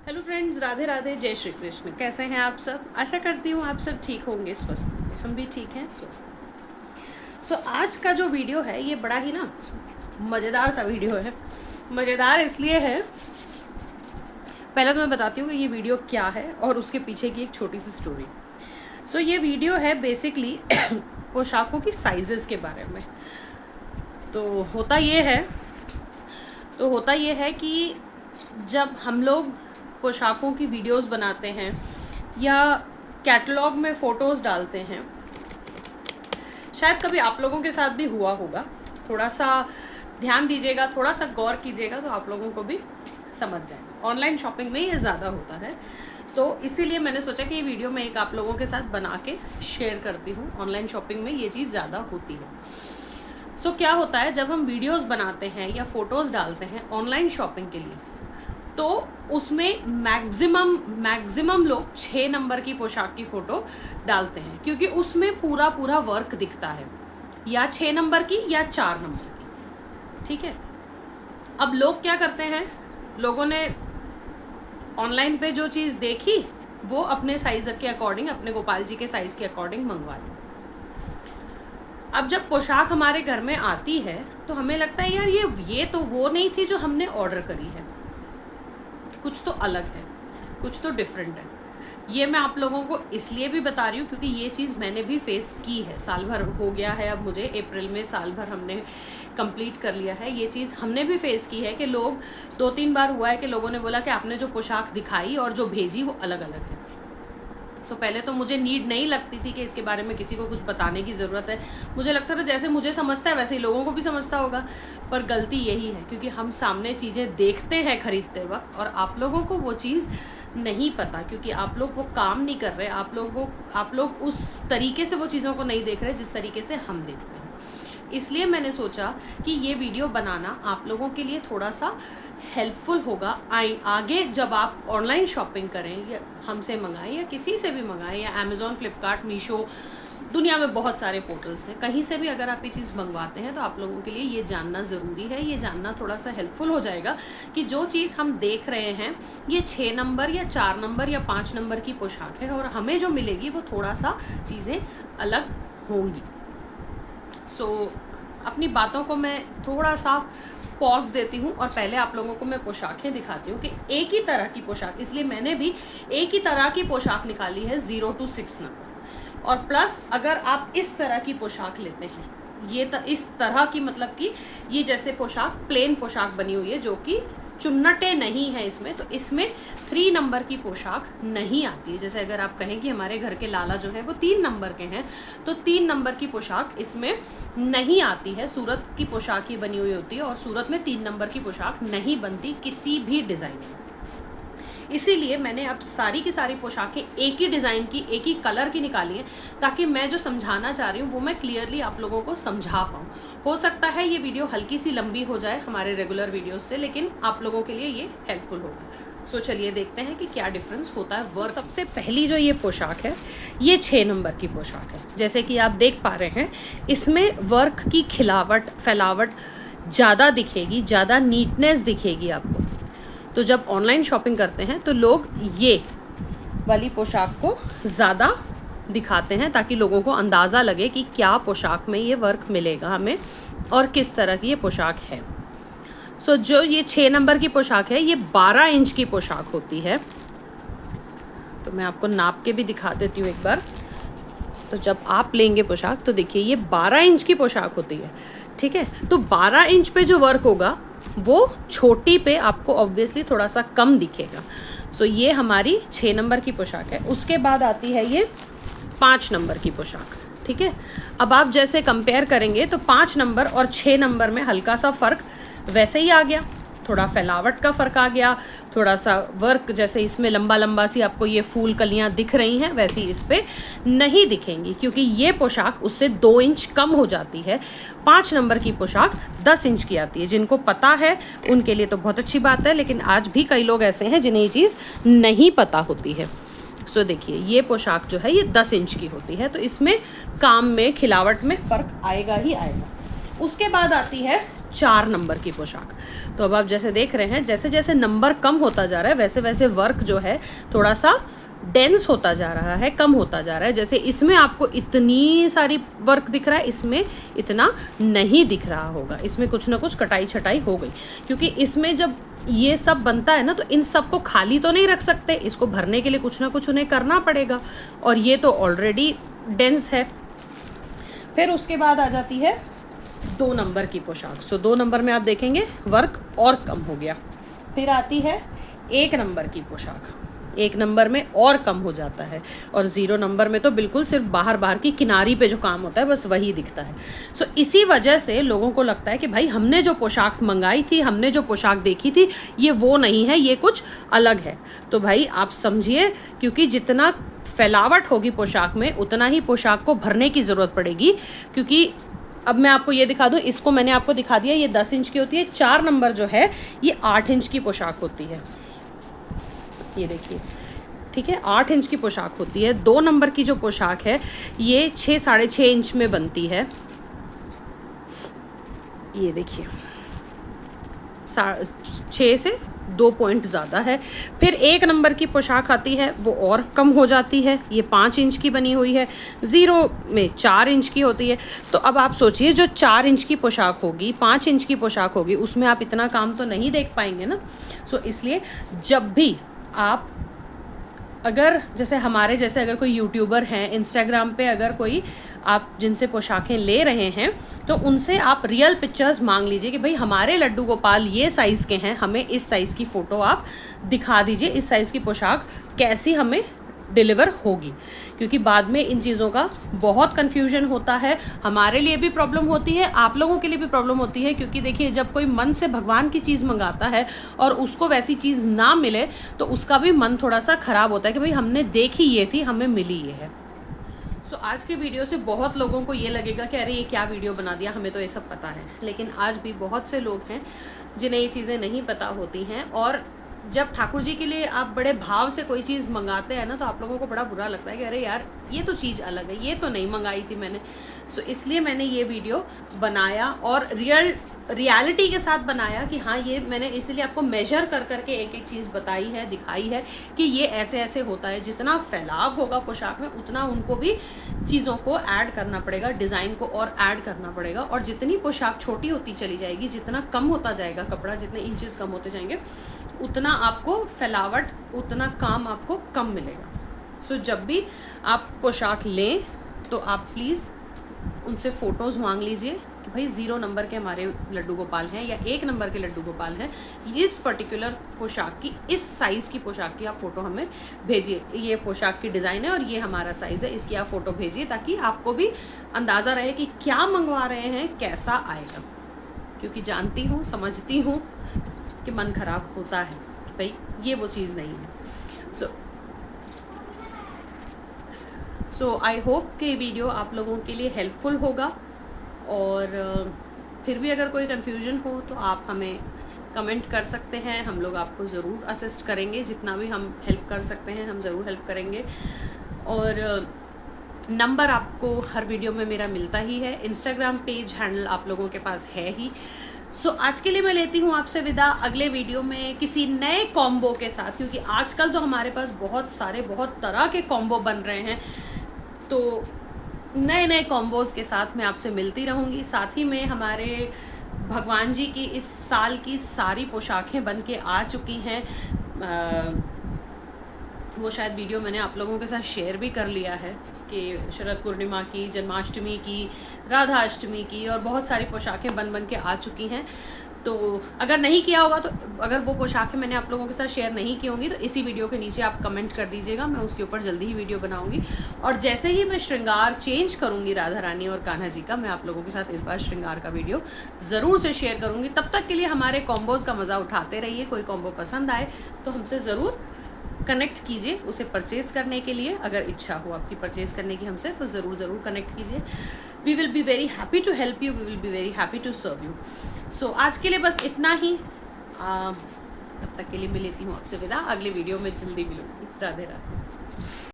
Hello friends, Radhe Radhe, जय श्री कृष्ण। कैसे हैं आप सब? आशा करती हूँ आप सब ठीक होंगे, स्वस्थ होंगे। हम भी ठीक हैं, स्वस्थ। आज का जो वीडियो है ये बड़ा ही ना मज़ेदार सा वीडियो है। मज़ेदार इसलिए है, पहले तो मैं बताती हूँ कि ये वीडियो क्या है और उसके पीछे की एक छोटी सी स्टोरी। ये वीडियो है बेसिकली पोशाकों की साइजेस के बारे में। तो होता ये है कि जब हम लोग पोशाकों की वीडियोस बनाते हैं या कैटलॉग में फ़ोटोज़ डालते हैं, शायद कभी आप लोगों के साथ भी हुआ होगा। थोड़ा सा ध्यान दीजिएगा, थोड़ा सा गौर कीजिएगा तो आप लोगों को भी समझ जाएगा। ऑनलाइन शॉपिंग में ये ज़्यादा होता है, तो इसीलिए मैंने सोचा कि ये वीडियो मैं एक आप लोगों के साथ बना के शेयर करती हूँ। ऑनलाइन शॉपिंग में ये चीज़ ज़्यादा होती है। क्या होता है, जब हम वीडियोस बनाते हैं या फ़ोटोज़ डालते हैं ऑनलाइन शॉपिंग के लिए, तो उसमें मैक्सिमम लोग 6 नंबर की पोशाक की फ़ोटो डालते हैं, क्योंकि उसमें पूरा वर्क दिखता है, या 6 नंबर की या 4 नंबर की। ठीक है, अब लोग क्या करते हैं, लोगों ने ऑनलाइन पे जो चीज़ देखी वो अपने साइज़ के अकॉर्डिंग, अपने गोपाल जी के साइज़ के अकॉर्डिंग मंगवा ली। अब जब पोशाक हमारे घर में आती है तो हमें लगता है यार ये तो वो नहीं थी जो हमने ऑर्डर करी है, कुछ तो अलग है, कुछ तो डिफरेंट है। ये मैं आप लोगों को इसलिए भी बता रही हूँ क्योंकि ये चीज़ मैंने भी फेस की है। साल भर हो गया है अब मुझे, अप्रैल में साल भर हमने कंप्लीट कर लिया है। ये चीज़ हमने भी फेस की है कि लोग 2-3 बार हुआ है कि लोगों ने बोला कि आपने जो पोशाक दिखाई और जो भेजी वो अलग अलग है। पहले तो मुझे नीड नहीं लगती थी कि इसके बारे में किसी को कुछ बताने की ज़रूरत है। मुझे लगता था जैसे मुझे समझता है वैसे ही लोगों को भी समझता होगा, पर गलती यही है क्योंकि हम सामने चीज़ें देखते हैं खरीदते वक्त और आप लोगों को वो चीज़ नहीं पता, क्योंकि आप लोग वो काम नहीं कर रहे। आप लोग उस तरीके से वो चीज़ों को नहीं देख रहे जिस तरीके से हम देखते हैं। इसलिए मैंने सोचा कि ये वीडियो बनाना आप लोगों के लिए थोड़ा सा हेल्पफुल होगा। आगे जब आप ऑनलाइन शॉपिंग करें या हमसे मंगाएं या किसी से भी मंगाएं, या अमेज़ॉन, फ्लिपकार्ट, मीशो, दुनिया में बहुत सारे पोर्टल्स हैं, कहीं से भी अगर आप ये चीज़ मंगवाते हैं तो आप लोगों के लिए ये जानना ज़रूरी है। ये जानना थोड़ा सा हेल्पफुल हो जाएगा कि जो चीज़ हम देख रहे हैं ये 6 नंबर या 4 नंबर या 5 नंबर की पोशाक है और हमें जो मिलेगी वो थोड़ा सा चीज़ें अलग होंगी। अपनी बातों को मैं थोड़ा सा पॉज देती हूँ और पहले आप लोगों को मैं पोशाकें दिखाती हूँ कि एक ही तरह की पोशाक, इसलिए मैंने भी एक ही तरह की पोशाक निकाली है 0 to 6 नंबर। और प्लस अगर आप इस तरह की पोशाक लेते हैं, इस तरह की मतलब कि ये जैसे पोशाक प्लेन पोशाक बनी हुई है जो कि चुन्नटें नहीं है इसमें, तो इसमें 3 नंबर की पोशाक नहीं आती है। जैसे अगर आप कहें कि हमारे घर के लाला जो है वो 3 नंबर के हैं, तो 3 नंबर की पोशाक इसमें नहीं आती है। सूरत की पोशाक ही बनी हुई होती है और सूरत में 3 नंबर की पोशाक नहीं बनती किसी भी डिज़ाइन में। इसीलिए मैंने अब सारी की सारी पोशाकें एक ही डिज़ाइन की, एक ही कलर की निकाली हैं, ताकि मैं जो समझाना चाह रही हूँ वो मैं क्लियरली आप लोगों को समझा पाऊँ। हो सकता है ये वीडियो हल्की सी लंबी हो जाए हमारे रेगुलर वीडियोस से, लेकिन आप लोगों के लिए ये हेल्पफुल होगा। चलिए देखते हैं कि क्या डिफरेंस होता है वर्क। सबसे पहली जो ये पोशाक है ये 6 नंबर की पोशाक है। जैसे कि आप देख पा रहे हैं इसमें वर्क की खिलावट, फैलावट ज़्यादा दिखेगी, ज़्यादा नीटनेस दिखेगी आपको। तो जब ऑनलाइन शॉपिंग करते हैं तो लोग ये वाली पोशाक को ज़्यादा दिखाते हैं ताकि लोगों को अंदाज़ा लगे कि क्या पोशाक में ये वर्क मिलेगा हमें और किस तरह की ये पोशाक है। जो ये 6 नंबर की पोशाक है ये 12 इंच की पोशाक होती है। तो मैं आपको नाप के भी दिखा देती हूँ एक बार। तो जब आप लेंगे पोशाक तो देखिए ये 12 इंच की पोशाक होती है। ठीक है, तो 12 इंच पे जो वर्क होगा वो छोटी पे आपको ऑब्वियसली थोड़ा सा कम दिखेगा। ये हमारी 6 नंबर की पोशाक है। उसके बाद आती है ये 5 नंबर की पोशाक। ठीक है, अब आप जैसे कंपेयर करेंगे तो 5 नंबर और 6 नंबर में हल्का सा फ़र्क वैसे ही आ गया, थोड़ा फैलावट का फ़र्क आ गया, थोड़ा सा वर्क, जैसे इसमें लंबा लंबा सी आपको ये फूल कलियां दिख रही हैं वैसी इस पे नहीं दिखेंगी, क्योंकि ये पोशाक उससे 2 इंच कम हो जाती है। 5 नंबर की पोशाक 10 इंच की आती है। जिनको पता है उनके लिए तो बहुत अच्छी बात है, लेकिन आज भी कई लोग ऐसे हैं जिन्हें ये चीज़ नहीं पता होती है। देखिए ये पोशाक जो है ये 10 इंच की होती है, तो इसमें काम में, खिलावट में फ़र्क आएगा ही आएगा। उसके बाद आती है 4 नंबर की पोशाक। तो अब आप जैसे देख रहे हैं, जैसे जैसे नंबर कम होता जा रहा है वैसे वैसे वर्क जो है थोड़ा सा डेंस होता जा रहा है, कम होता जा रहा है। जैसे इसमें आपको इतनी सारी वर्क दिख रहा है, इसमें इतना नहीं दिख रहा होगा, इसमें कुछ ना कुछ कटाई छटाई हो गई, क्योंकि इसमें जब ये सब बनता है ना तो इन सब को खाली तो नहीं रख सकते, इसको भरने के लिए कुछ ना कुछ उन्हें करना पड़ेगा, और ये तो ऑलरेडी डेंस है। फिर उसके बाद आ जाती है 2 नंबर की पोशाक। सो 2 नंबर में आप देखेंगे वर्क और कम हो गया। फिर आती है 1 नंबर की पोशाक, 1 नंबर में और कम हो जाता है, और 0 नंबर में तो बिल्कुल सिर्फ बाहर बाहर की किनारी पे जो काम होता है बस वही दिखता है। सो इसी वजह से लोगों को लगता है कि भाई हमने जो पोशाक मंगाई थी, हमने जो पोशाक देखी थी, ये वो नहीं है, ये कुछ अलग है। तो भाई आप समझिए, क्योंकि जितना फैलावट होगी पोशाक में उतना ही पोशाक को भरने की ज़रूरत पड़ेगी। क्योंकि अब मैं आपको ये दिखा दूँ, इसको मैंने आपको दिखा दिया, ये 10 इंच की होती है, 4 नंबर जो है ये 8 इंच की पोशाक होती है, ये देखिए, ठीक है, 8 इंच की पोशाक होती है। 2 नंबर की जो पोशाक है ये 6 साढ़े 6 इंच में बनती है, ये देखिए 6 से 2 पॉइंट ज़्यादा है। फिर 1 नंबर की पोशाक आती है, वो और कम हो जाती है, ये 5 इंच की बनी हुई है, 0 में 4 इंच की होती है। तो अब आप सोचिए, जो 4 इंच की पोशाक होगी, 5 इंच की पोशाक होगी, उसमें आप इतना काम तो नहीं देख पाएंगे ना। सो इसलिए जब भी आप, अगर जैसे हमारे जैसे अगर कोई यूट्यूबर हैं, इंस्टाग्राम पे अगर कोई आप जिनसे पोशाकें ले रहे हैं, तो उनसे आप रियल पिक्चर्स मांग लीजिए कि भाई हमारे लड्डू गोपाल ये साइज़ के हैं, हमें इस साइज़ की फ़ोटो आप दिखा दीजिए, इस साइज़ की पोशाक कैसी हमें डिलीवर होगी। क्योंकि बाद में इन चीज़ों का बहुत कन्फ्यूजन होता है, हमारे लिए भी प्रॉब्लम होती है, आप लोगों के लिए भी प्रॉब्लम होती है। क्योंकि देखिए, जब कोई मन से भगवान की चीज़ मंगाता है और उसको वैसी चीज़ ना मिले तो उसका भी मन थोड़ा सा ख़राब होता है कि भाई हमने देखी ये थी, हमें मिली ये है। सो आज के वीडियो से बहुत लोगों को ये लगेगा कि अरे ये क्या वीडियो बना दिया, हमें तो ये सब पता है। लेकिन आज भी बहुत से लोग हैं जिन्हें ये चीज़ें नहीं पता होती हैं, और जब ठाकुर जी के लिए आप बड़े भाव से कोई चीज़ मंगाते हैं ना, तो आप लोगों को बड़ा बुरा लगता है कि अरे यार ये तो चीज़ अलग है, ये तो नहीं मंगाई थी मैंने। सो इसलिए मैंने ये वीडियो बनाया और रियलिटी के साथ बनाया कि हाँ, ये मैंने इसलिए आपको मेजर कर करके एक एक चीज़ बताई है, दिखाई है कि ये ऐसे ऐसे होता है। जितना फैलाव होगा पोशाक में उतना उनको भी चीज़ों को ऐड करना पड़ेगा, डिज़ाइन को और ऐड करना पड़ेगा। और जितनी पोशाक छोटी होती चली जाएगी, जितना कम होता जाएगा कपड़ा, जितने इंचेस कम होते जाएंगे, उतना आपको फैलावट, उतना काम आपको कम मिलेगा। सो जब भी आप पोशाक लें तो आप प्लीज़ उनसे फ़ोटोज़ मांग लीजिए कि भाई 0 नंबर के हमारे लड्डू गोपाल हैं या 1 नंबर के लड्डू गोपाल हैं, इस पर्टिकुलर पोशाक की, इस साइज़ की पोशाक की आप फ़ोटो हमें भेजिए। ये पोशाक की डिज़ाइन है और ये हमारा साइज़ है, इसकी आप फ़ोटो भेजिए, ताकि आपको भी अंदाज़ा रहे कि क्या मंगवा रहे हैं, कैसा आएगा। क्योंकि जानती हूँ, समझती हूँ कि मन ख़राब होता है कि भाई ये वो चीज़ नहीं है। सो आई होप कि वीडियो आप लोगों के लिए हेल्पफुल होगा। और फिर भी अगर कोई कन्फ्यूजन हो तो आप हमें कमेंट कर सकते हैं, हम लोग आपको ज़रूर असिस्ट करेंगे, जितना भी हम हेल्प कर सकते हैं हम ज़रूर हेल्प करेंगे। और नंबर आपको हर वीडियो में मेरा मिलता ही है, इंस्टाग्राम पेज हैंडल आप लोगों के पास है ही। सो आज के लिए मैं लेती हूँ आपसे विदा, अगले वीडियो में किसी नए कॉम्बो के साथ। क्योंकि आजकल तो हमारे पास बहुत तरह के कॉम्बो बन रहे हैं, तो नए नए कॉम्बोज़ के साथ मैं आपसे मिलती रहूँगी। साथ ही में हमारे भगवान जी की इस साल की सारी पोशाकें बन के आ चुकी हैं। वो शायद वीडियो मैंने आप लोगों के साथ शेयर भी कर लिया है कि शरद पूर्णिमा की, जन्माष्टमी की, राधाष्टमी की, और बहुत सारी पोशाकें बन के आ चुकी हैं। तो अगर नहीं किया होगा, तो अगर वो पोशाकें मैंने आप लोगों के साथ शेयर नहीं की होंगी तो इसी वीडियो के नीचे आप कमेंट कर दीजिएगा, मैं उसके ऊपर जल्दी ही वीडियो बनाऊंगी। और जैसे ही मैं श्रृंगार चेंज करूंगी राधा रानी और कान्हा जी का, मैं आप लोगों के साथ इस बार श्रृंगार का वीडियो ज़रूर से शेयर करूँगी। तब तक के लिए हमारे कॉम्बोज़ का मज़ा उठाते रहिए। कोई कॉम्बो पसंद आए तो हमसे ज़रूर कनेक्ट कीजिए उसे परचेज़ करने के लिए। अगर इच्छा हो आपकी परचेज़ करने की हमसे, तो ज़रूर कनेक्ट कीजिए। We will be very happy to help you, we will be very happy to serve you. So आज के लिए बस इतना ही। तब तक के लिए मैं लेती हूँ आपसे विदा, अगले वीडियो में जल्दी मिलूँगी। राधे राधे।